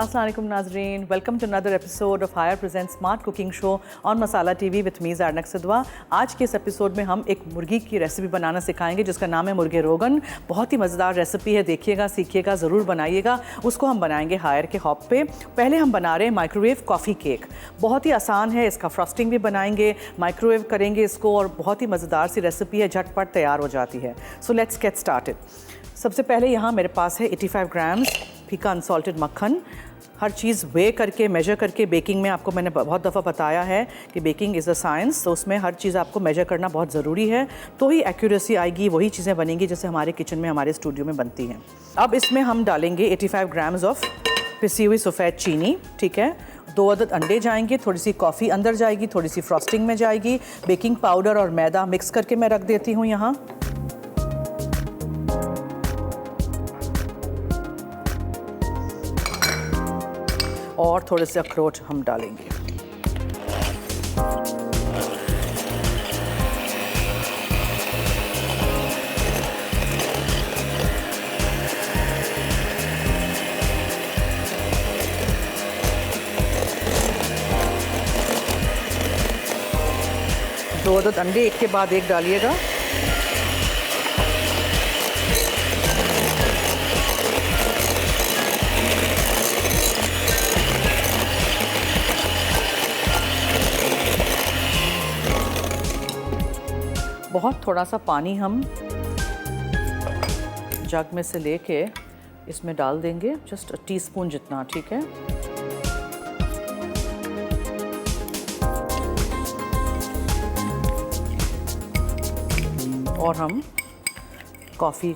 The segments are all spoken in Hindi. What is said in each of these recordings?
अस्सलाम वालेकुम नाज़रीन, welcome to another episode of Haier present smart cooking show on Masala TV with me Zarnak Sidhwa. आज के इस एपिसोड में हम एक मुर्गी की रेसिपी बनाना सिखाएंगे जिसका नाम है मुर्गे रोगन। बहुत ही मज़ेदार रेसिपी है, देखिएगा, सीखिएगा, ज़रूर बनाइएगा। उसको हम बनाएंगे हायर के हॉब पे। पहले हम बना रहे हैं माइक्रोवेव कॉफ़ी केक। बहुत ही आसान है, इसका फ्रॉस्टिंग भी बनाएंगे, माइक्रोवेव करेंगे इसको और बहुत ही मज़ेदार सी रेसिपी है, झटपट तैयार हो जाती है। So let's get started. सबसे पहले यहाँ मेरे पास है 85 ग्राम्स फीका अनसॉल्टेड मक्खन। हर चीज़ वे करके, मेजर करके, बेकिंग में आपको मैंने बहुत दफ़ा बताया है कि बेकिंग इज़ अ साइंस, तो उसमें हर चीज़ आपको मेजर करना बहुत ज़रूरी है, तो ही एक्यूरेसी आएगी, वही चीज़ें बनेंगी जैसे हमारे किचन में, हमारे स्टूडियो में बनती हैं। अब इसमें हम डालेंगे 85 ग्राम्स ऑफ पिसी हुई सफ़ेद चीनी, ठीक है। 2 अदद अंडे जाएंगे, थोड़ी सी कॉफ़ी अंदर जाएगी, थोड़ी सी फ्रॉस्टिंग में जाएगी। बेकिंग पाउडर और मैदा मिक्स करके मैं रख देती हूँ यहाँ। और थोड़े से अखरोट हम डालेंगे। दो अदद अंडे एक के बाद एक डालिएगा। बहुत थोड़ा सा पानी हम जग में से लेके इसमें डाल देंगे, जस्ट टीस्पून जितना, ठीक है। और हम कॉफ़ी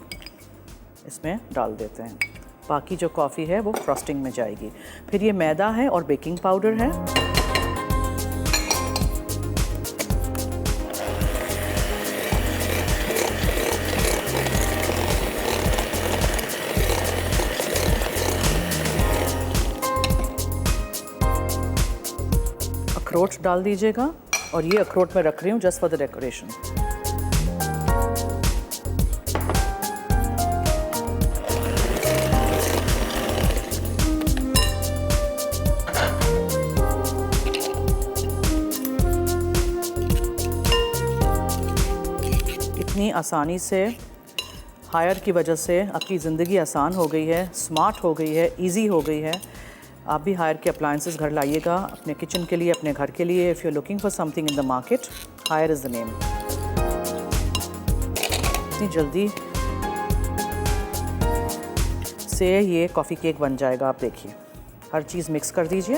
इसमें डाल देते हैं। बाकी जो कॉफ़ी है वो फ्रॉस्टिंग में जाएगी। फिर ये मैदा है और बेकिंग पाउडर है। अखरोट डाल दीजिएगा, और ये अखरोट मैं रख रही हूँ जस्ट फॉर द डेकोरेशन। इतनी आसानी से हायर की वजह से आपकी ज़िंदगी आसान हो गई है, स्मार्ट हो गई है, इजी हो गई है। आप भी हायर के अप्लायंसेस घर लाइएगा अपने किचन के लिए, अपने घर के लिए। If you are looking for something in the market, Haier is the name. इतनी जल्दी से ये कॉफ़ी केक बन जाएगा, आप देखिए। हर चीज़ मिक्स कर दीजिए।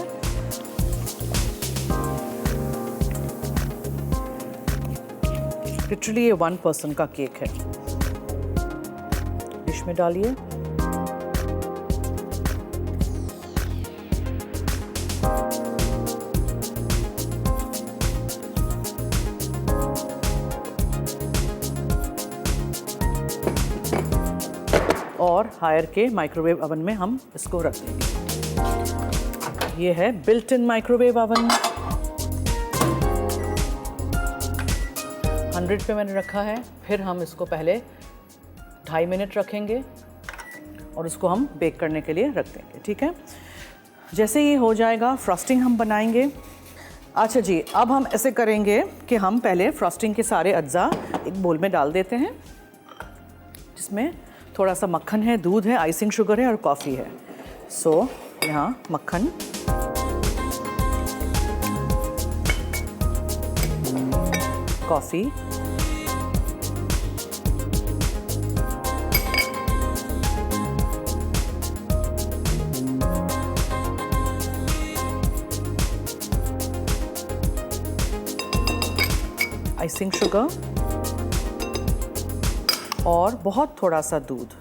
लिटरली ये 1 पर्सन का केक है। डिश में डालिए। और हायर के माइक्रोवेव ओवन में हम इसको रख देंगे। ये है बिल्ट इन माइक्रोवेव ओवन। 100 पे मैंने रखा है। फिर हम इसको पहले 2.5 मिनट रखेंगे और उसको हम बेक करने के लिए रख देंगे, ठीक है। जैसे ये हो जाएगा, फ्रॉस्टिंग हम बनाएंगे। अच्छा जी, अब हम ऐसे करेंगे कि हम पहले फ्रॉस्टिंग के सारे अज्जा एक बोल में डाल देते हैं, जिसमें थोड़ा सा मक्खन है, दूध है, आइसिंग शुगर है और कॉफ़ी है। सो यहाँ मक्खन, कॉफ़ी, आइसिंग शुगर और बहुत थोड़ा सा दूध,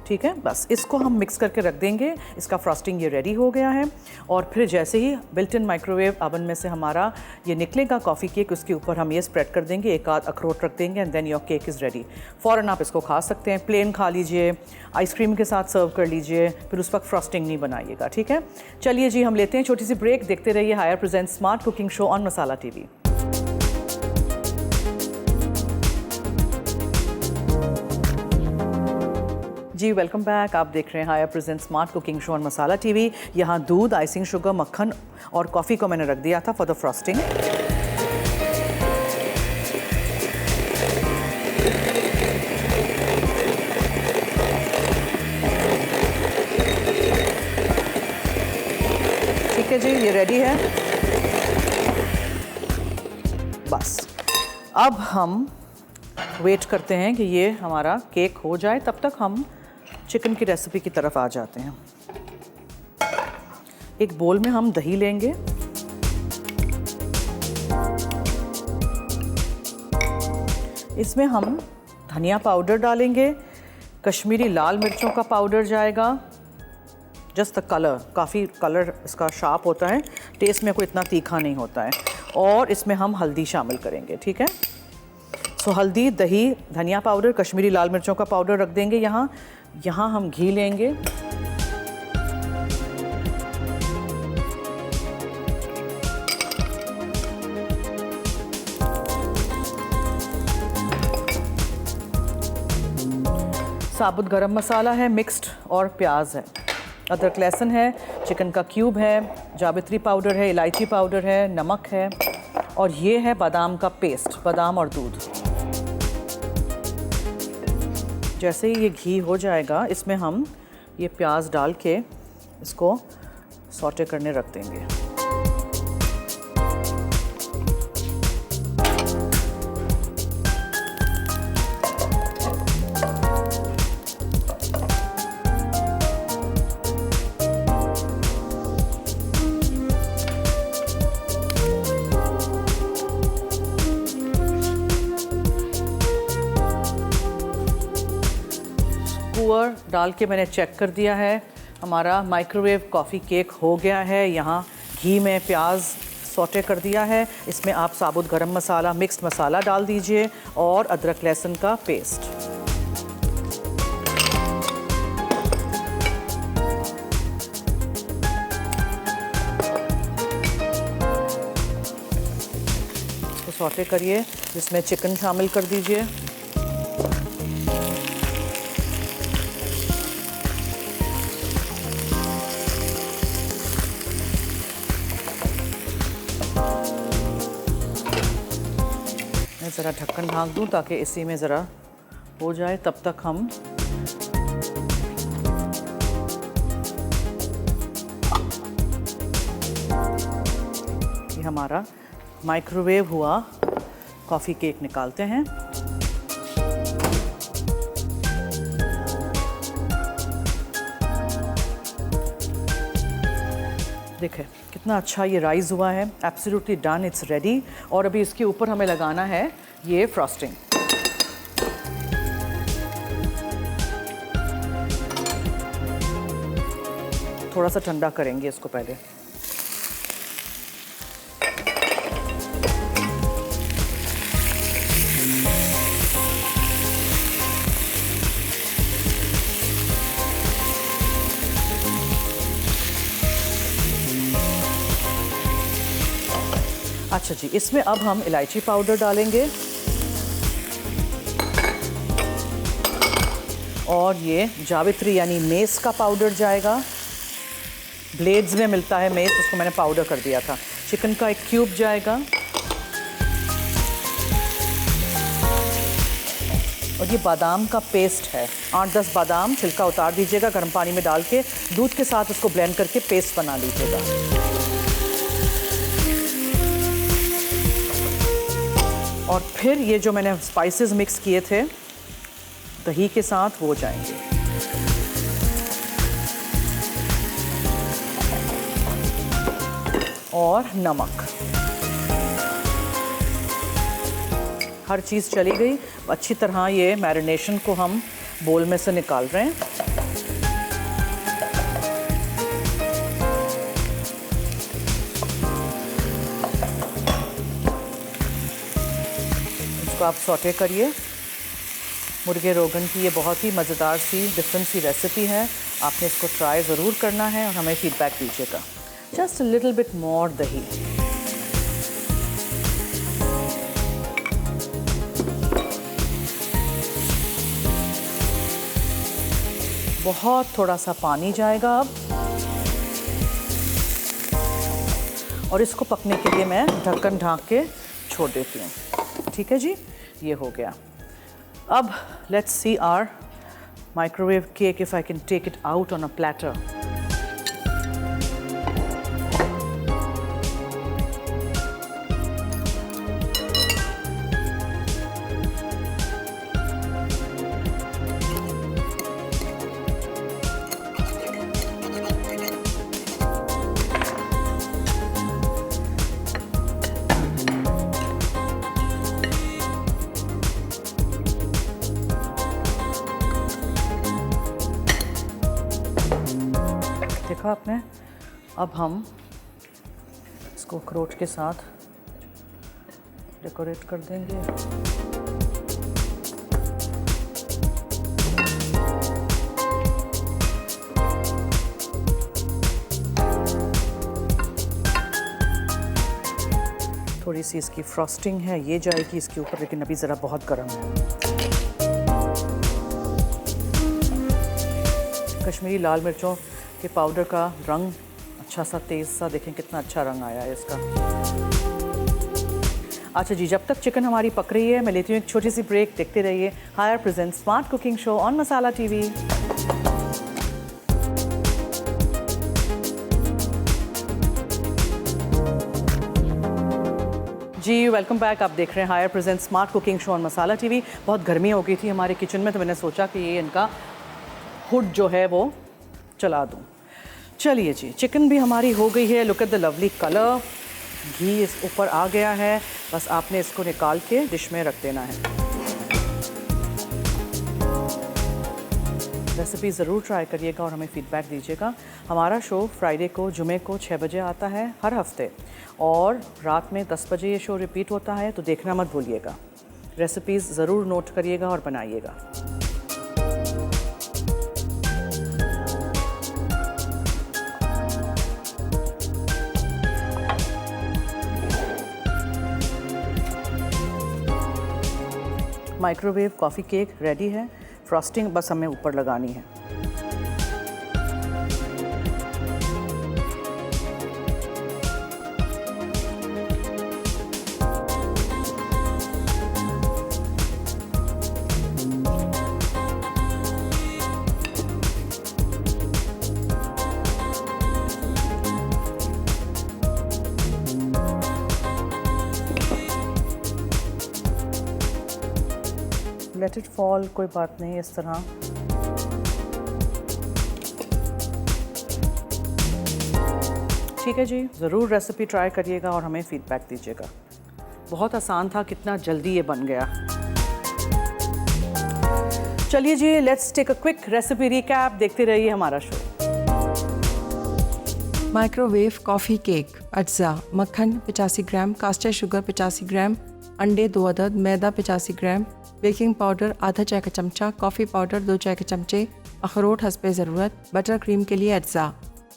ठीक है। बस इसको हम मिक्स करके रख देंगे। इसका फ्रॉस्टिंग ये रेडी हो गया है। और फिर जैसे ही बिल्ट इन माइक्रोवेव ओवन में से हमारा ये निकलेगा कॉफ़ी केक, उसके ऊपर हम ये स्प्रेड कर देंगे, एक आध अखरोट रख देंगे, and then your cake is ready. फ़ौरन आप इसको खा सकते हैं। प्लेन खा लीजिए, आइसक्रीम के साथ सर्व कर लीजिए, फिर उस वक्त फ्रॉस्टिंग नहीं बनाइएगा, ठीक है। चलिए जी, हम लेते हैं छोटी सी ब्रेक। देखते रहिए Haier present smart cooking show on Masala TV. जी वेलकम बैक। आप देख रहे हैं Haier present smart cooking show on Masala TV. यहाँ दूध, आइसिंग शुगर, मक्खन और कॉफ़ी को मैंने रख दिया था फॉर द फ्रॉस्टिंग। ठीक है जी, ये रेडी है। बस अब हम वेट करते हैं कि ये हमारा केक हो जाए, तब तक हम चिकन की रेसिपी की तरफ आ जाते हैं। एक बोल में हम दही लेंगे, इसमें हम धनिया पाउडर डालेंगे, कश्मीरी लाल मिर्चों का पाउडर जाएगा, जस्ट द कलर, काफ़ी कलर इसका शार्प होता है, टेस्ट में कोई इतना तीखा नहीं होता है। और इसमें हम हल्दी शामिल करेंगे, ठीक है। सो हल्दी, दही, धनिया पाउडर, कश्मीरी लाल मिर्चों का पाउडर रख देंगे यहाँ हम घी लेंगे, साबुत गरम मसाला है मिक्स्ड और प्याज है, अदरक लहसुन है, चिकन का क्यूब है, जावित्री पाउडर है, इलायची पाउडर है, नमक है और ये है बादाम का पेस्ट, बादाम और दूध। जैसे ही ये घी हो जाएगा, इसमें हम ये प्याज डाल के इसको सौटे करने रख देंगे। कुकर डाल के मैंने चेक कर दिया है, हमारा माइक्रोवेव कॉफ़ी केक हो गया है। यहाँ घी में प्याज सौटे कर दिया है, इसमें आप साबुत गरम मसाला, मिक्स्ड मसाला डाल दीजिए और अदरक लहसुन का पेस्ट। तो सौटे करिए, जिसमें चिकन शामिल कर दीजिए, ज़रा ढक्कन ढाँक दूँ ताकि इसी में ज़रा हो जाए। तब तक हम ये हमारा माइक्रोवेव हुआ कॉफ़ी केक निकालते हैं। देखिए कितना अच्छा ये राइज़ हुआ है, एब्सोल्युटली डन, इट्स रेडी। और अभी इसके ऊपर हमें लगाना है ये फ्रॉस्टिंग। थोड़ा सा ठंडा करेंगे इसको पहले। अच्छा जी, इसमें अब हम इलायची पाउडर डालेंगे और ये जावित्री यानी मेस का पाउडर जाएगा। ब्लेड्स में मिलता है मेस, उसको मैंने पाउडर कर दिया था। चिकन का एक क्यूब जाएगा और ये बादाम का पेस्ट है, 8-10 बादाम, छिलका उतार दीजिएगा, गर्म पानी में डाल के दूध के साथ उसको ब्लेंड करके पेस्ट बना लीजिएगा। और फिर ये जो मैंने स्पाइसेस मिक्स किए थे दही के साथ वो जाएंगे। और नमक, हर चीज़ चली गई अच्छी तरह। ये मैरिनेशन को हम बोल में से निकाल रहे हैं। आप सौटे करिए। मुर्गे रोगन की ये बहुत ही मज़ेदार सी डिफरेंट सी रेसिपी है, आपने इसको ट्राई ज़रूर करना है और हमें फीडबैक दीजिएगा। Just a little bit more दही। बहुत थोड़ा सा पानी जाएगा अब, और इसको पकने के लिए मैं ढक्कन ढाँक के छोड़ देती हूँ। ठीक है जी, ये हो गया। अब let's see our microwave cake if I can take it out on a platter. देखा आपने। अब हम इसको अखरोट के साथ डेकोरेट कर देंगे। थोड़ी सी इसकी फ्रॉस्टिंग है, ये जाएगी इसके ऊपर, लेकिन अभी ज़रा बहुत गर्म है। कश्मीरी लाल मिर्चों के पाउडर का रंग अच्छा सा तेज़ सा, देखें कितना अच्छा रंग आया है इसका। अच्छा जी, जब तक चिकन हमारी पक रही है मैं लेती हूँ एक छोटी सी ब्रेक। देखते रहिए Haier present smart cooking show on Masala TV. जी वेलकम बैक। आप देख रहे हैं Haier present smart cooking show on Masala TV. बहुत गर्मी हो गई थी हमारे किचन में, तो मैंने सोचा कि ये इनका हुड जो है वो चला दूँ। चलिए जी, चिकन भी हमारी हो गई है। Look at the lovely colour, घी इस ऊपर आ गया है। बस आपने इसको निकाल के डिश में रख देना है। रेसिपी ज़रूर ट्राई करिएगा और हमें फ़ीडबैक दीजिएगा। हमारा शो फ्राइडे को, जुमे को 6 बजे आता है हर हफ्ते, और रात में 10 बजे ये शो रिपीट होता है, तो देखना मत भूलिएगा। रेसिपीज़ ज़रूर नोट करिएगा और बनाइएगा। माइक्रोवेव कॉफ़ी केक रेडी है। फ्रॉस्टिंग बस हमें ऊपर लगानी है। लेट इट फॉल, कोई बात नहीं, इस तरह। ठीक है जी, ज़रूर रेसिपी ट्राई करिएगा और हमें फ़ीडबैक दीजिएगा। बहुत आसान था, कितना जल्दी ये बन गया। चलिए जी, let's take a quick recipe recap. देखते रहिए हमारा शो। Microwave coffee cake. अज्जा: मक्खन 85 ग्राम, कास्टर शुगर 85 ग्राम, अंडे 2 अदद, मैदा 85 ग्राम, बेकिंग पाउडर आधा चाय का चमचा, कॉफ़ी पाउडर 2 चाय के चमचे, अखरोट हस्बे ज़रूरत, बटर क्रीम के लिए अज्जा,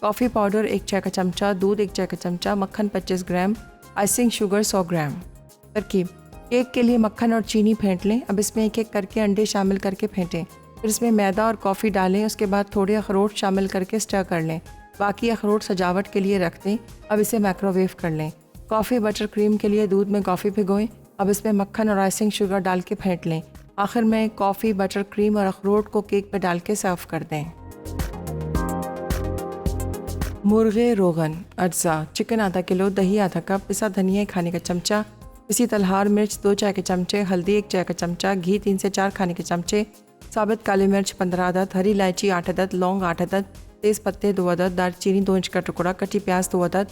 कॉफ़ी पाउडर 1 चाय का चमचा, दूध 1 चाय का चमचा, मक्खन 25 ग्राम, आइसिंग शुगर 100 ग्राम। तरकीब: केक के लिए मक्खन और चीनी फेंट लें। अब इसमें एक एक करके अंडे शामिल करके फेंटें। फिर इसमें मैदा और कॉफ़ी डालें। उसके बाद थोड़े अखरोट शामिल करके स्टर कर लें। बाकी अखरोट सजावट के लिए रख दें। अब इसे माइक्रोवेव कर लें। कॉफ़ी बटर क्रीम के लिए दूध में कॉफ़ी भिगोएं। अब इसमें मक्खन और आइसिंग शुगर डाल के फेंट लें। आखिर में कॉफ़ी, बटर क्रीम और अखरोट को केक पर डाल के सर्व कर दें। मुर्गे रोगन। अज्जा: चिकन आधा किलो, दही आधा कप, पिसा धनिया 1 खाने का चमचा, पिसी तलहार मिर्च 2 चाय के चमचे, हल्दी 1 चाय का चमचा, घी 3 से 4 खाने के चमचे, साबित काली मिर्च 15 अदद, हरी इलायची 8 अदद, लौंग 8 अदद, तेज़ पत्ते 2 अदद, दालचीनी 2 इंच का टुकड़ा, कटी प्याज 2 अदद,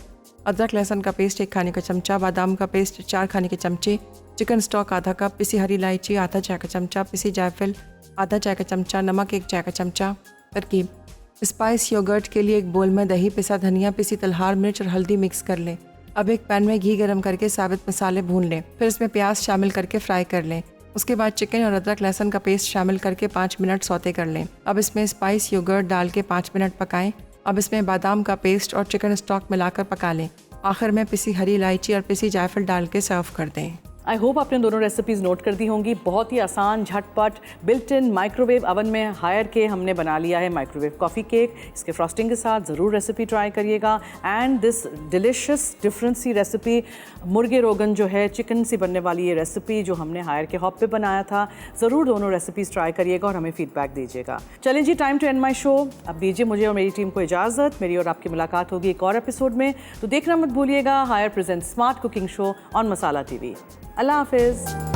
अदरक लहसुन का पेस्ट 1 खाने का चमचा, बादाम का पेस्ट 4 खाने के चमचे, चिकन स्टॉक आधा कप, पिसी हरी इलायची आधा चाय का चमचा, पिसी जायफल आधा चाय का चमचा, नमक 1 चाय का चमचा। तरकीब: स्पाइस योगर्ट के लिए एक बोल में दही, पिसा धनिया, पिसी तलहार मिर्च और हल्दी मिक्स कर लें। अब एक पैन में घी गरम करके साबित मसाले भून लें। फिर इसमें प्याज शामिल करके फ्राई कर लें। उसके बाद चिकन और अदरक लहसुन का पेस्ट शामिल करके 5 मिनट सौते कर लें। अब इसमें स्पाइस योगर्ट डाल के 5 मिनट पकाएं। अब इसमें बादाम का पेस्ट और चिकन स्टॉक मिलाकर पका लें। आखिर में पिसी हरी इलायची और पिसी जायफल डाल के सर्व कर दें। आई होप आपने दोनों रेसिपीज़ नोट कर दी होंगी। बहुत ही आसान, झटपट, बिल्ट इन माइक्रोवेव अवन में हायर के हमने बना लिया है माइक्रोवेव कॉफ़ी केक। इसके फ्रॉस्टिंग के साथ ज़रूर रेसिपी ट्राई करिएगा। एंड दिस डिलिशियस डिफरेंट सी रेसिपी मुर्गे रोगन जो है, चिकन से बनने वाली ये रेसिपी जो हमने हायर के हॉप पे बनाया था, ज़रूर दोनों रेसिपीज़ ट्राई करिएगा और हमें फीडबैक दीजिएगा। चलिए जी, time to end my show. अब दीजिए मुझे और मेरी टीम को इजाज़त। मेरी और आपकी मुलाकात होगी एक और एपिसोड में, तो देखना मत भूलिएगा Haier present smart cooking show on Masala TV. अल्लाह हाफिज़।